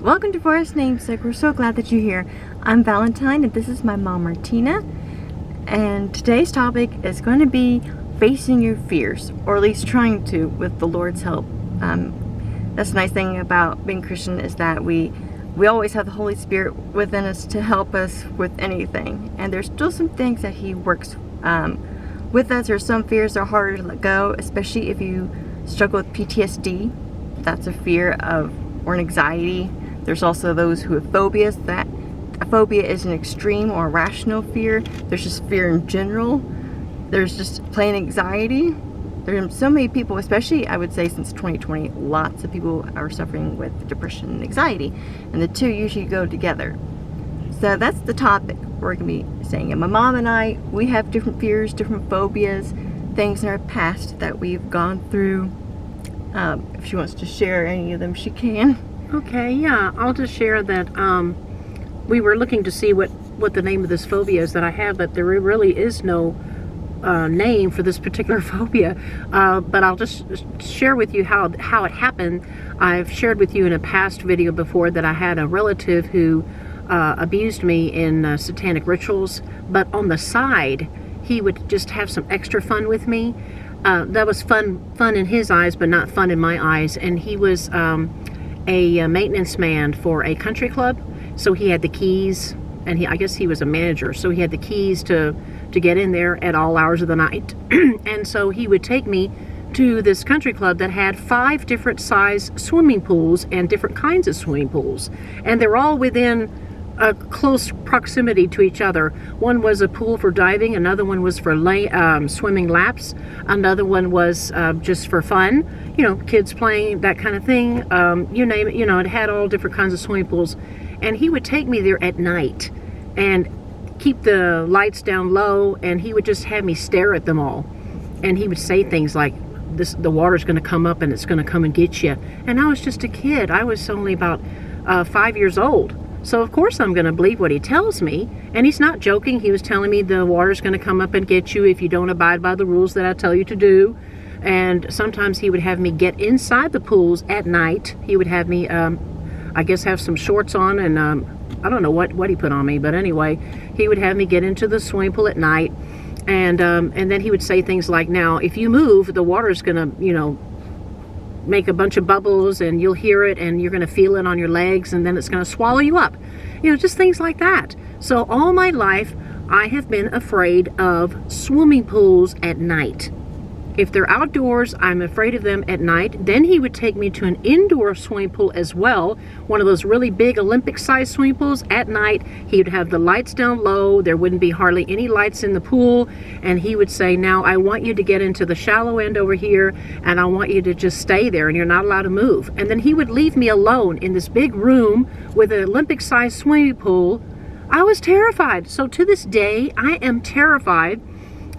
Welcome to Forest Namesake. We're so glad that you're here. I'm Valentine and this is my mom Martina. And today's topic is going to be facing your fears, or at least trying to with the Lord's help. That's the nice thing about being Christian is that we always have the Holy Spirit within us to help us with anything. And there's still some things that He works with us. There's some fears that are harder to let go, especially if you struggle with PTSD. That's a fear of or an anxiety. There's also those who have phobias. That a phobia is an extreme or rational fear. There's just fear in general. There's just plain anxiety. There's so many people, especially I would say since 2020, lots of people are suffering with depression and anxiety, and the two usually go together. So that's the topic we're going to be saying. And my mom and I, we have different fears, different phobias, things in our past that we've gone through. If she wants to share any of them, she can. Okay, yeah, I'll just share that we were looking to see what the name of this phobia is that I have, but there really is no name for this particular phobia. But I'll just share with you how it happened. I've shared with you in a past video before that I had a relative who abused me in satanic rituals, but on the side, he would just have some extra fun with me. That was fun in his eyes, but not fun in my eyes. And he was a maintenance man for a country club, so he had the keys, and I guess he was a manager, so he had the keys to get in there at all hours of the night. And so he would take me to this country club that had 5 different size swimming pools and different kinds of swimming pools, and they're all within a close proximity to each other. One was a pool for diving, another one was for swimming laps, another one was just for fun, kids playing, that kind of thing, you name it. It had all different kinds of swimming pools. And he would take me there at night and keep the lights down low, and he would just have me stare at them all, and he would say things like, the water's going to come up and it's going to come and get you. And I was just a kid. I was only about 5 years old. So of course I'm going to believe what he tells me. And he's not joking. He was telling me the water's going to come up and get you if you don't abide by the rules that I tell you to do. And sometimes he would have me get inside the pools at night. He would have me, I guess, have some shorts on, and I don't know what he put on me, but anyway, he would have me get into the swimming pool at night. And then he would say things like, now, if you move, the water's going to, make a bunch of bubbles, and you'll hear it, and you're going to feel it on your legs, and then it's going to swallow you up. Just things like that. So all my life, I have been afraid of swimming pools at night. If they're outdoors, I'm afraid of them at night. Then he would take me to an indoor swimming pool as well, one of those really big Olympic-sized swimming pools at night. He would have the lights down low. There wouldn't be hardly any lights in the pool. And he would say, now I want you to get into the shallow end over here, and I want you to just stay there, and you're not allowed to move. And then he would leave me alone in this big room with an Olympic-sized swimming pool. I was terrified. So to this day, I am terrified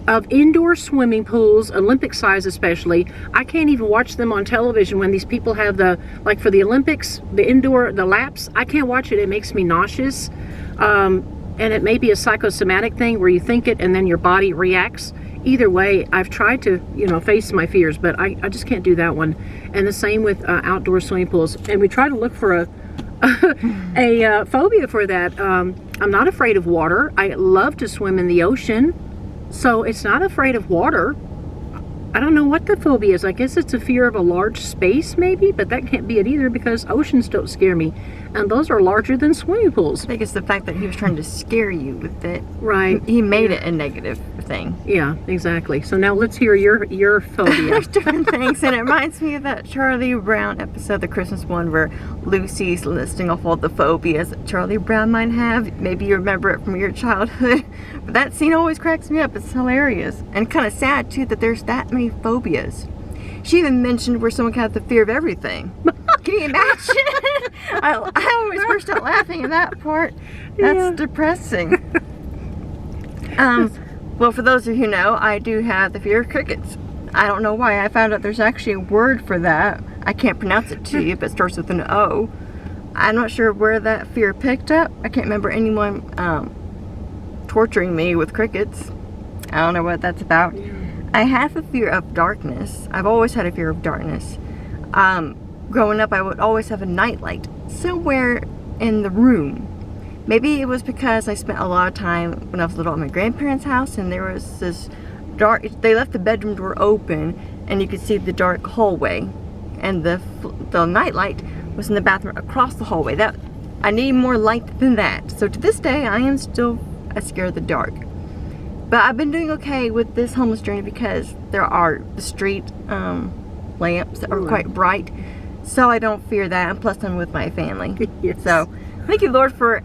of indoor swimming pools, Olympic size especially. I can't even watch them on television when these people have for the Olympics, the laps. I can't watch it. It makes me nauseous. And it may be a psychosomatic thing where you think it and then your body reacts. Either way, I've tried to, face my fears, but I just can't do that one. And the same with outdoor swimming pools. And we try to look for a phobia for that. I'm not afraid of water. I love to swim in the ocean. So it's not afraid of water. I don't know what the phobia is. I guess it's a fear of a large space maybe, but that can't be it either because oceans don't scare me. And those are larger than swimming pools. I think it's the fact that he was trying to scare you with it. Right. He made it a negative thing. Yeah, exactly. So now let's hear your phobia. There's different things, and it reminds me of that Charlie Brown episode, the Christmas one, where Lucy's listing off all the phobias that Charlie Brown might have. Maybe you remember it from your childhood. But that scene always cracks me up. It's hilarious. And kind of sad, too, that there's that many phobias. She even mentioned where someone can have the fear of everything. Can you imagine? I always burst out laughing at that part. That's depressing. Well, for those of you who know, I do have the fear of crickets. I don't know why. I found out there's actually a word for that. I can't pronounce it to you, but it starts with an O. I'm not sure where that fear picked up. I can't remember anyone torturing me with crickets. I don't know what that's about. I have a fear of darkness. I've always had a fear of darkness. growing up, I would always have a nightlight somewhere in the room. Maybe it was because I spent a lot of time when I was little at my grandparents' house, and there was this dark, they left the bedroom door open and you could see the dark hallway, and the nightlight was in the bathroom across the hallway. That I need more light than that. So to this day, I am still scared of the dark. But I've been doing okay with this homeless journey because there are the street lamps that are quite bright, so I don't fear that, and plus I'm with my family. Yes. So thank you, Lord, for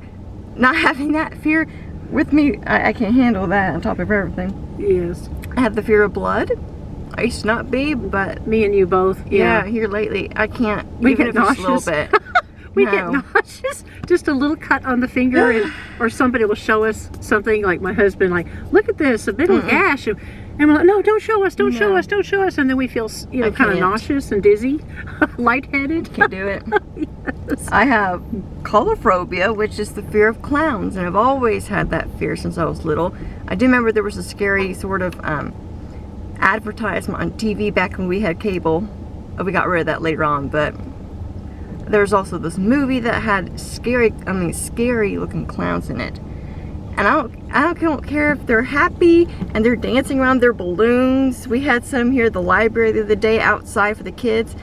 not having that fear with me. I can't handle that on top of everything. Yes. I have the fear of blood. I used to not be, but Me and you both. yeah, here lately I can't. We even get if it's a little nauseous. bit. We No. get nauseous. Just a little cut on the finger, or somebody will show us something, like my husband, like, look at this, a little gash. And we're like, no, don't show us, don't show us, don't show us. And then we feel, you know, I kind of can't. nauseous and dizzy, lightheaded. Can't do it. I have coulrophobia, which is the fear of clowns, and I've always had that fear since I was little. I do remember there was a scary sort of advertisement on TV back when we had cable. We got rid of that later on, but there's also this movie that had scary looking clowns in it. And I don't care if they're happy and they're dancing around their balloons. We had some here at the library the other day outside for the kids.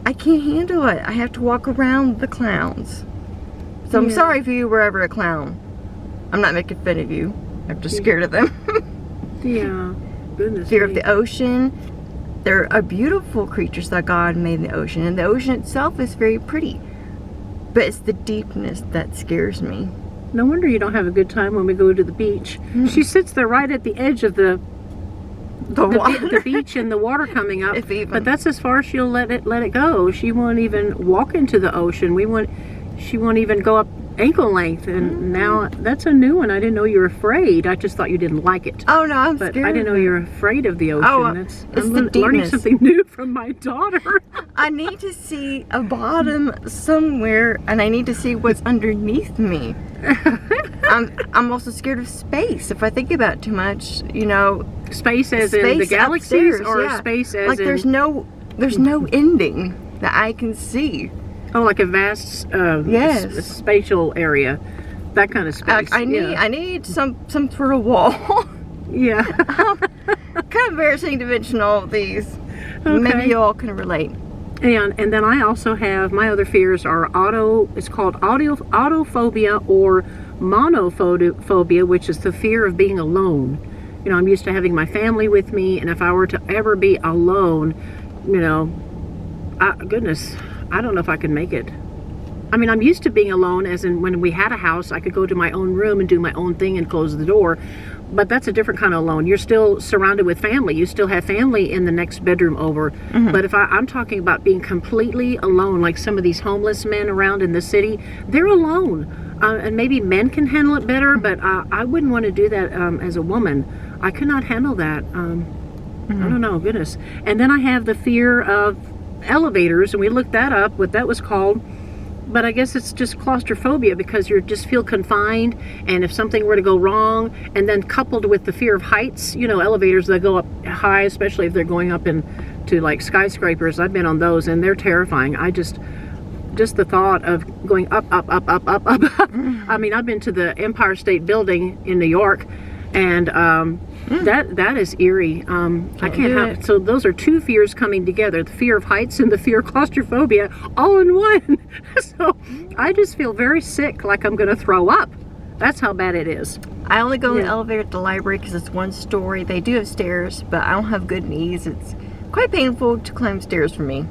I can't handle it. I have to walk around the clowns. So I'm sorry if you were ever a clown. I'm not making fun of you. I'm just scared of them. Yeah. Goodness. Fear of me. the ocean. There are beautiful creatures that God made in the ocean, and the ocean itself is very pretty. But it's the deepness that scares me. No wonder you don't have a good time when we go to the beach. She sits there right at the edge of the water. beach and the water coming up. If even. But that's as far as she'll let it go. She won't even walk into the ocean. She won't even go up ankle length. And now that's a new one. I didn't know you were afraid. I just thought you didn't like it. Oh no, I'm But scared. I didn't know you were afraid of the ocean. Oh, I'm it's the learning deepness. something new from my daughter. I need to see a bottom somewhere, and I need to see what's underneath me. I'm also scared of space. If I think about it too much, you know, Space as in the space galaxies, upstairs, or yeah. space as like in there's no ending that I can see. like a vast Yes. spatial area, that kind of space. I need some sort of wall. Yeah. Kind of very dimensional, these. Okay. Maybe you all can relate. And then I also have, my other fears are it's called autophobia or monophobia, which is the fear of being alone. You know, I'm used to having my family with me, and if I were to ever be alone, you know, goodness, I don't know if I could make it. I mean, I'm used to being alone, as in when we had a house, I could go to my own room and do my own thing and close the door. But that's a different kind of alone. You're still surrounded with family. You still have family in the next bedroom over. But if I'm talking about being completely alone, like some of these homeless men around in the city, they're alone. And maybe men can handle it better, but I wouldn't want to do that as a woman. I could not handle that. I don't know, goodness. And then I have the fear of elevators, and we looked that up, what that was called. But I guess it's just claustrophobia, because you just feel confined, and if something were to go wrong, and then coupled with the fear of heights, you know, elevators that go up high, especially if they're going up into like skyscrapers. I've been on those, and they're terrifying. Just the thought of going up. I mean, I've been to the Empire State Building in New York, and that is eerie. I can't have. So those are two fears coming together: the fear of heights and the fear of claustrophobia, all in one. So I just feel very sick, like I'm going to throw up. That's how bad it is. I only go in the elevator at the library because it's one story. They do have stairs, but I don't have good knees. It's quite painful to climb stairs for me.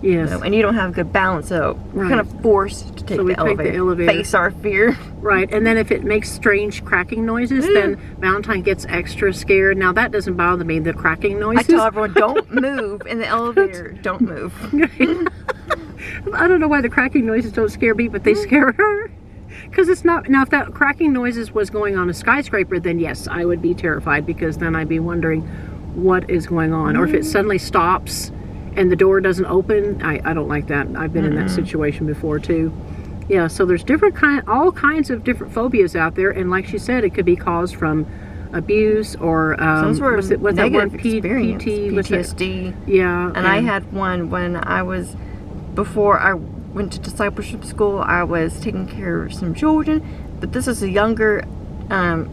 Yes. And you don't have good balance, so we're kind of forced to take, we the, elevator, face our fear. Right, and then if it makes strange cracking noises, then Valentine gets extra scared. Now that doesn't bother me, the cracking I noises. tell everyone, don't move in the elevator. Don't move. I don't know why the cracking noises don't scare me, but they scare her. Because it's not, now if that cracking noises was going on a skyscraper, then yes, I would be terrified, because then I'd be wondering what is going on. Or if it suddenly stops and the door doesn't open, I don't like that. I've been in that situation before too. Yeah, so there's all kinds of different phobias out there, and like she said, it could be caused from abuse or some sort of what's that negative word? experience, PT, what's that? PTSD. Yeah, And I had one when I was before I went to discipleship school, I was taking care of some children, but this is a younger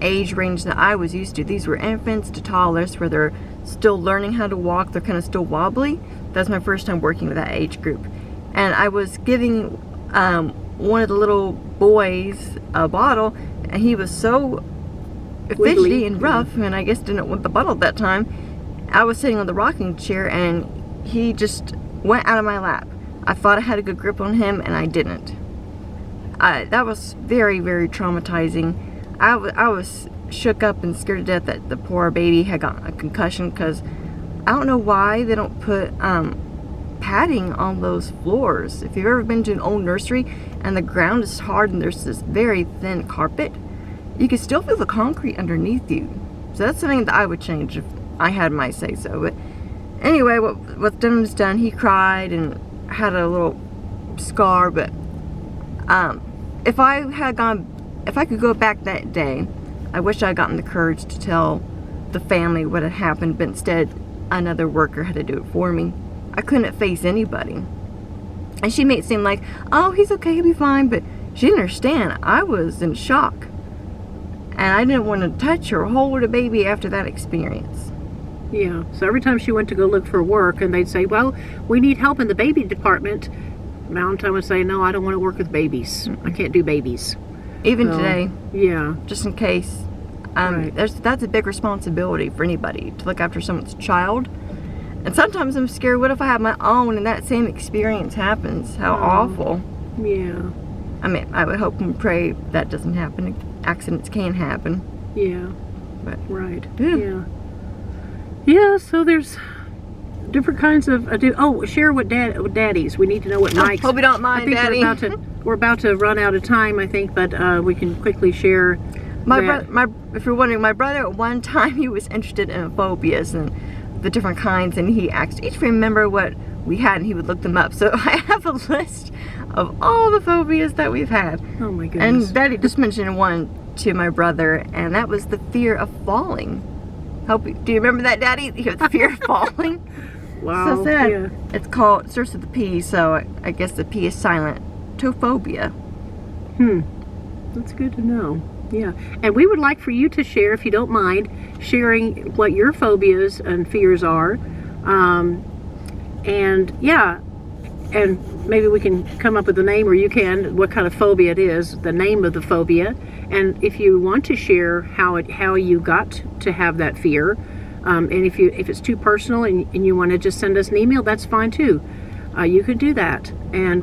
age range that I was used to. These were infants to toddlers where they're still learning how to walk. They're kind of still wobbly. That's my first time working with that age group. And I was giving one of the little boys a bottle, and he was so fidgety and rough, and I guess didn't want the bottle at that time. I was sitting on the rocking chair, and he just went out of my lap. I thought I had a good grip on him, and I didn't. That was very, very traumatizing. I was shook up and scared to death that the poor baby had gotten a concussion, because I don't know why they don't put padding on those floors. If you've ever been to an old nursery and the ground is hard and there's this very thin carpet, you can still feel the concrete underneath you. So that's something that I would change if I had my say so. But anyway, what's done was done. He cried and had a little scar, but if I could go back that day, I wish I had gotten the courage to tell the family what had happened, but instead another worker had to do it for me. I couldn't face anybody. And she made it seem like, oh, he's okay, he'll be fine, but she didn't understand. I was in shock. And I didn't want to touch or hold a baby after that experience. Yeah, so every time she went to go look for work and they'd say, well, we need help in the baby department, Valentine would say, no, I don't want to work with babies. I can't do babies. Even today. Yeah. Just in case. Right. That's a big responsibility for anybody, to look after someone's child. And sometimes I'm scared, what if I have my own and that same experience happens? How awful. Yeah. I mean, I would hope and pray that doesn't happen. Accidents can happen. Yeah. But Right. Yeah. Yeah. Yeah, so there's different kinds of share what daddies. We need to know what Mike's. Hope you don't mind, I think Daddy. we're about to run out of time, I think, but we can quickly share. If you're wondering, my brother at one time, he was interested in phobias and the different kinds, and he asked each remember what we had, and he would look them up. So I have a list of all the phobias that we've had. Oh my goodness. And Daddy just mentioned one to my brother, and that was the fear of falling. Do you remember that, Daddy? The fear of falling. Wow. So sad. Yeah. It starts with the P, so I guess the P is silent. Tophobia. That's good to know. Yeah. And we would like for you to share, if you don't mind, sharing what your phobias and fears are. And yeah, and maybe we can come up with a name, or you can, what kind of phobia it is, the name of the phobia. And if you want to share how you got to have that fear, and if it's too personal and you want to just send us an email, that's fine too. You could do that.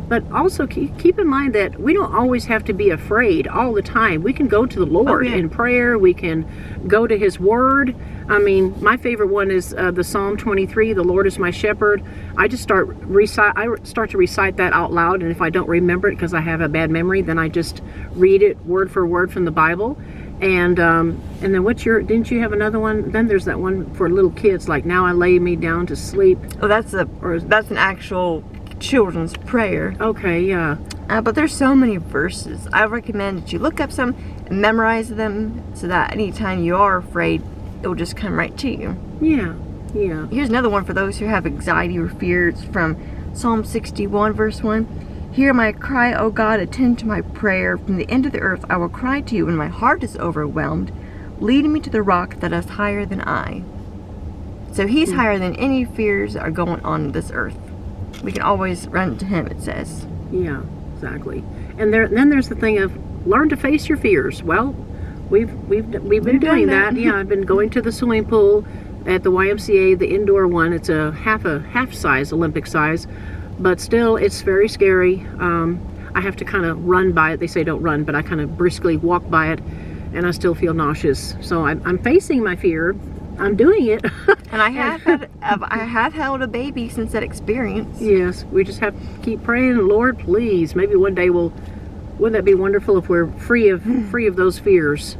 But also keep in mind that we don't always have to be afraid all the time. We can go to the Lord in prayer. We can go to His Word. I mean, my favorite one is the Psalm 23, the Lord is my shepherd. I start to recite that out loud, and if I don't remember it because I have a bad memory, then I just read it word for word from the Bible. And then didn't you have another one? Then there's that one for little kids, like, now I lay me down to sleep. Oh, that's an actual children's prayer. Okay, yeah. But there's so many verses. I recommend that you look up some and memorize them, so that anytime you are afraid, it will just come right to you. Yeah, yeah. Here's another one for those who have anxiety or fears from Psalm 61, verse 1. Hear my cry, O God, attend to my prayer. From the end of the earth I will cry to you when my heart is overwhelmed. Lead me to the rock that is higher than I. So He's higher than any fears that are going on this earth. We can always run to Him, it says. Yeah, exactly. And then there's the thing of learn to face your fears. Well, we've been doing that. Yeah, I've been going to the swimming pool at the YMCA, the indoor one. It's a half size, Olympic size. But still, it's very scary. I have to kind of run by it. They say don't run, but I kind of briskly walk by it, and I still feel nauseous. So I'm facing my fear. I'm doing it. And I have held a baby since that experience. Yes, we just have to keep praying, Lord, please. Maybe one day wouldn't that be wonderful if we're free of those fears?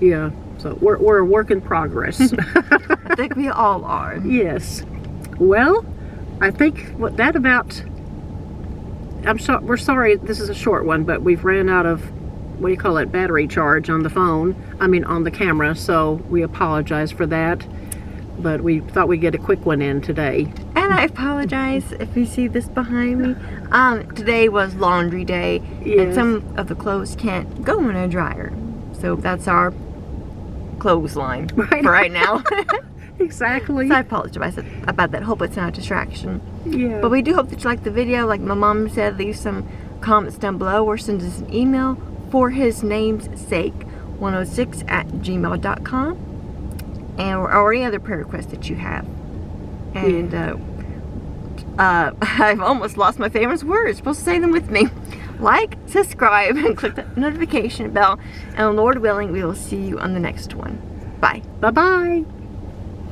Yeah. So we're a work in progress. I think we all are. Yes. Well, I think we're sorry this is a short one, but we've ran out of, battery charge on the phone. I mean, on the camera, so we apologize for that. But we thought we'd get a quick one in today. And I apologize if you see this behind me. Today was laundry day, and Yes. some of the clothes can't go in a dryer. So that's our clothesline Right. for right now. Exactly. So I apologize about that. Hope it's not a distraction. Yeah. But we do hope that you like the video. Like my mom said, leave some comments down below or send us an email for his name's sake, 106@gmail.com, or any other prayer requests that you have. And I've almost lost my famous words. Supposed to say them with me. Like, subscribe, and click the notification bell. And Lord willing, we will see you on the next one. Bye. Bye-bye.